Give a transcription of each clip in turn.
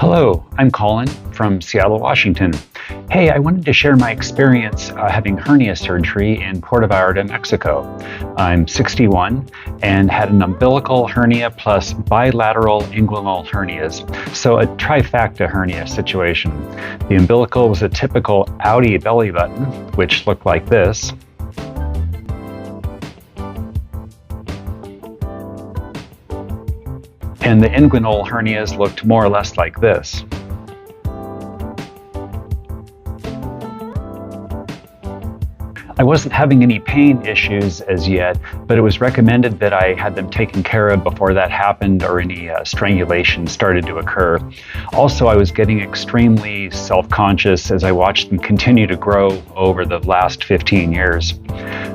Hello, I'm Colin from Seattle, Washington. Hey, I wanted to share my experience having hernia surgery in Puerto Vallarta, Mexico. I'm 61 and had an umbilical hernia plus bilateral inguinal hernias, so a trifecta hernia situation. The umbilical was a typical Audi belly button, which looked like this. And the inguinal hernias looked more or less like this. I wasn't having any pain issues as yet, but it was recommended that I had them taken care of before that happened or any strangulation started to occur. Also, I was getting extremely self-conscious as I watched them continue to grow over the last 15 years.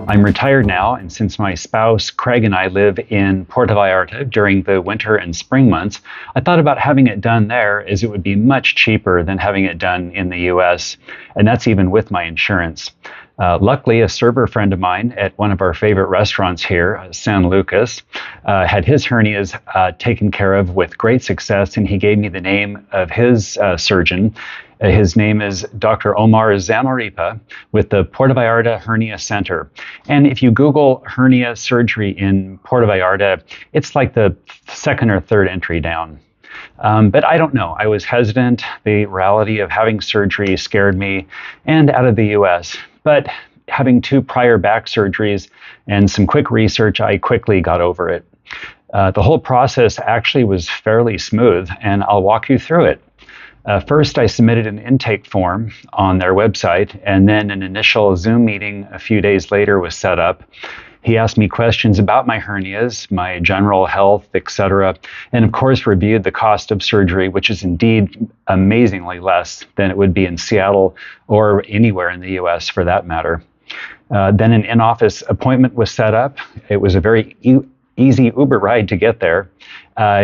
I'm retired now, and since my spouse, Craig, and I live in Puerto Vallarta during the winter and spring months, I thought about having it done there as it would be much cheaper than having it done in the US, and that's even with my insurance. Luckily, a server friend of mine at one of our favorite restaurants here, San Lucas, had his hernias taken care of with great success, and he gave me the name of his surgeon. His name is Dr. Omar Zamarripa with the Puerto Vallarta Hernia Center. And if you Google hernia surgery in Puerto Vallarta, it's like the second or third entry down. But I don't know. I was hesitant. The reality of having surgery scared me, and out of the US. But having 2 prior back surgeries and some quick research, I quickly got over it. The whole process actually was fairly smooth, and I'll walk you through it. First, I submitted an intake form on their website, and then an initial Zoom meeting a few days later was set up. He asked me questions about my hernias, my general health, etc., and of course reviewed the cost of surgery, which is indeed amazingly less than it would be in Seattle or anywhere in the US for that matter. Then an in-office appointment was set up. It was a very easy Uber ride to get there.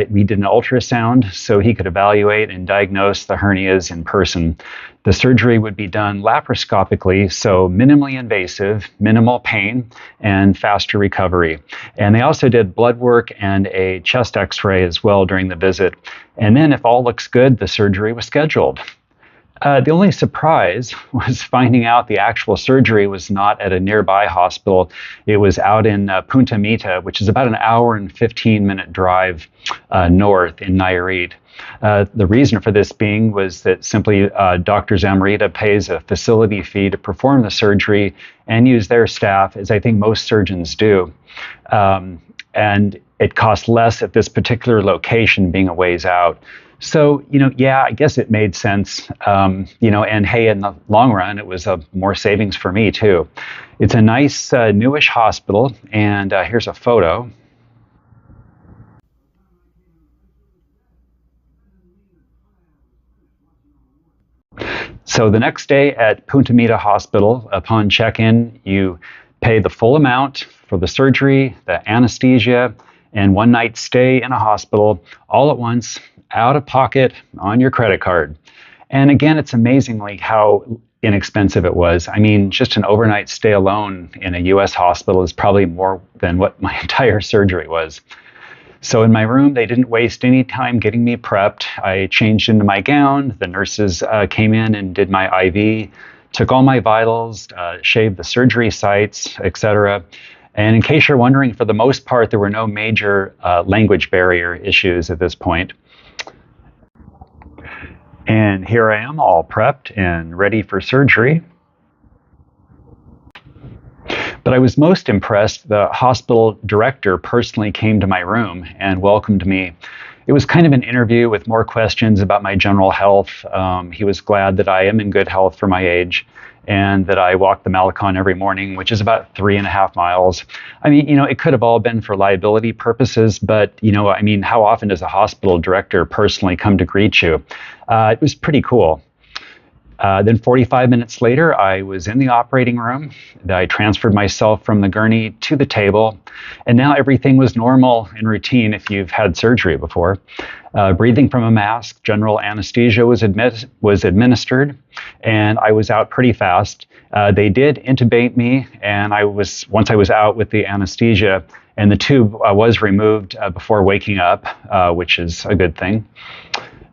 We did an ultrasound so he could evaluate and diagnose the hernias in person. The surgery would be done laparoscopically, so minimally invasive, minimal pain, and faster recovery. And they also did blood work and a chest x-ray as well during the visit. And then if all looks good, the surgery was scheduled. The only surprise was finding out the actual surgery was not at a nearby hospital. It was out in Punta Mita, which is about an hour and 15-minute drive north in Nayarit. The reason for this being was that simply Dr. Zamarripa pays a facility fee to perform the surgery and use their staff, as I think most surgeons do. And it costs less at this particular location being a ways out. So, yeah, I guess it made sense, and hey, in the long run, it was more savings for me too. It's a nice, newish hospital, and here's a photo. So the next day at Punta Mita Hospital, upon check-in, you pay the full amount for the surgery, the anesthesia, and one night stay in a hospital all at once, out of pocket on your credit card. And again, it's amazingly how inexpensive it was. I mean, just an overnight stay alone in a US hospital is probably more than what my entire surgery was. So in my room, they didn't waste any time getting me prepped. I changed into my gown. The nurses came in and did my IV, took all my vitals, shaved the surgery sites, etc. And in case you're wondering, for the most part, there were no major language barrier issues at this point. And here I am, all prepped and ready for surgery. But I was most impressed. The hospital director personally came to my room and welcomed me. It was kind of an interview with more questions about my general health. He was glad that I am in good health for my age and that I walk the Malecon every morning, which is about 3.5 miles. I mean, it could have all been for liability purposes, but, how often does a hospital director personally come to greet you? It was pretty cool. Then 45 minutes later, I was in the operating room. I transferred myself from the gurney to the table, and now everything was normal and routine if you've had surgery before. Breathing from a mask, general anesthesia was administered, and I was out pretty fast. They did intubate me, and once I was out with the anesthesia, and the tube was removed before waking up, which is a good thing.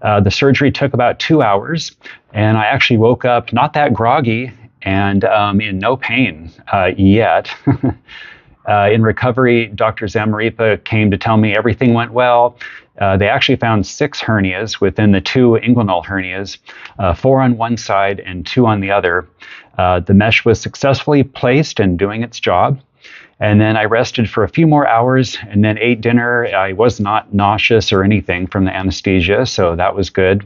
The surgery took about 2 hours, and I actually woke up not that groggy and in no pain yet. In recovery, Dr. Zamaripa came to tell me everything went well. They actually found 6 hernias within the 2 inguinal hernias, 4 on one side and 2 on the other. The mesh was successfully placed and doing its job. And then I rested for a few more hours and then ate dinner. I was not nauseous or anything from the anesthesia, so that was good.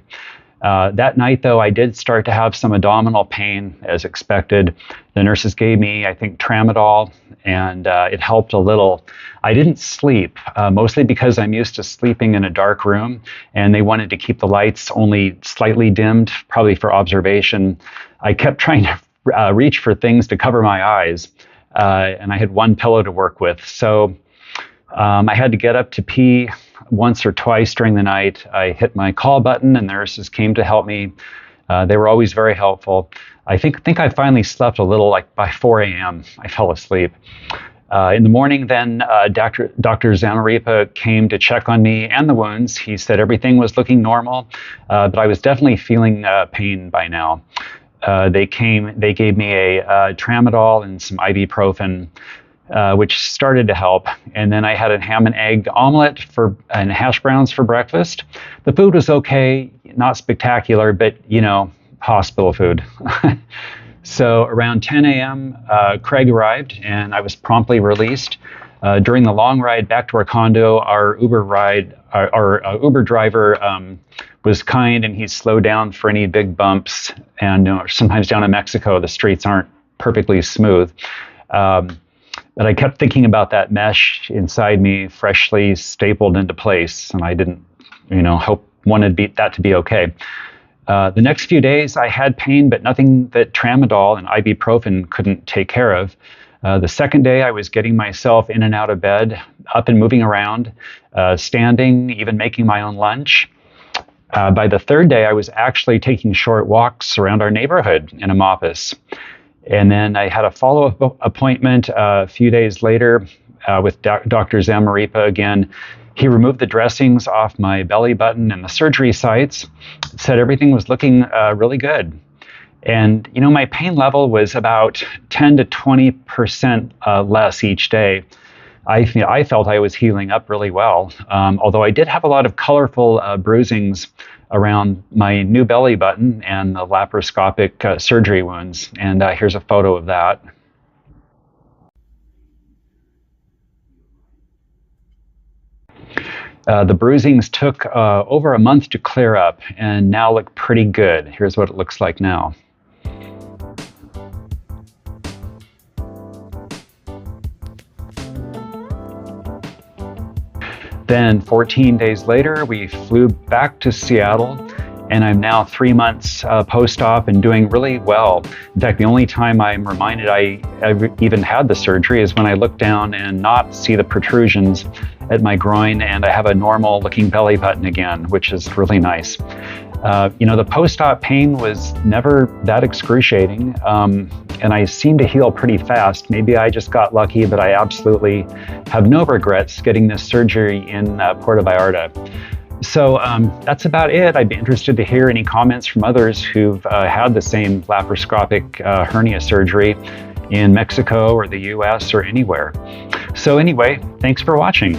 That night, though, I did start to have some abdominal pain as expected. The nurses gave me, I think, tramadol, and it helped a little. I didn't sleep, mostly because I'm used to sleeping in a dark room, and they wanted to keep the lights only slightly dimmed, probably for observation. I kept trying to reach for things to cover my eyes, and I had one pillow to work with. So I had to get up to pee once or twice during the night. I hit my call button and the nurses came to help me. They were always very helpful. I think I finally slept a little, like by 4 a.m. I fell asleep. In the morning then, Dr. Zamaripa came to check on me and the wounds. He said everything was looking normal, but I was definitely feeling pain by now. They gave me a tramadol and some ibuprofen, which started to help. And then I had a ham and egg omelet and hash browns for breakfast. The food was okay, not spectacular, but hospital food. So around 10 a.m., Craig arrived and I was promptly released. During the long ride back to our condo, our Uber driver was kind, and he slowed down for any big bumps. And sometimes down in Mexico, the streets aren't perfectly smooth. But I kept thinking about that mesh inside me, freshly stapled into place, and I didn't, wanted that to be okay. The next few days, I had pain, but nothing that tramadol and ibuprofen couldn't take care of. The second day, I was getting myself in and out of bed, up and moving around, standing, even making my own lunch. By the third day, I was actually taking short walks around our neighborhood in Amapas. And then I had a follow-up appointment a few days later with Dr. Zamaripa again. He removed the dressings off my belly button and the surgery sites, said everything was looking really good. And, my pain level was about 10 to 20% less each day. I felt I was healing up really well, although I did have a lot of colorful bruisings around my new belly button and the laparoscopic surgery wounds. And here's a photo of that. The bruisings took over a month to clear up and now look pretty good. Here's what it looks like now. Then 14 days later, we flew back to Seattle, and I'm now 3 months post-op and doing really well. In fact, the only time I'm reminded I even had the surgery is when I look down and not see the protrusions at my groin, and I have a normal looking belly button again, which is really nice. The post-op pain was never that excruciating, and I seem to heal pretty fast. Maybe I just got lucky, but I absolutely have no regrets getting this surgery in Puerto Vallarta. So that's about it. I'd be interested to hear any comments from others who've had the same laparoscopic hernia surgery in Mexico or the US or anywhere. So anyway, thanks for watching.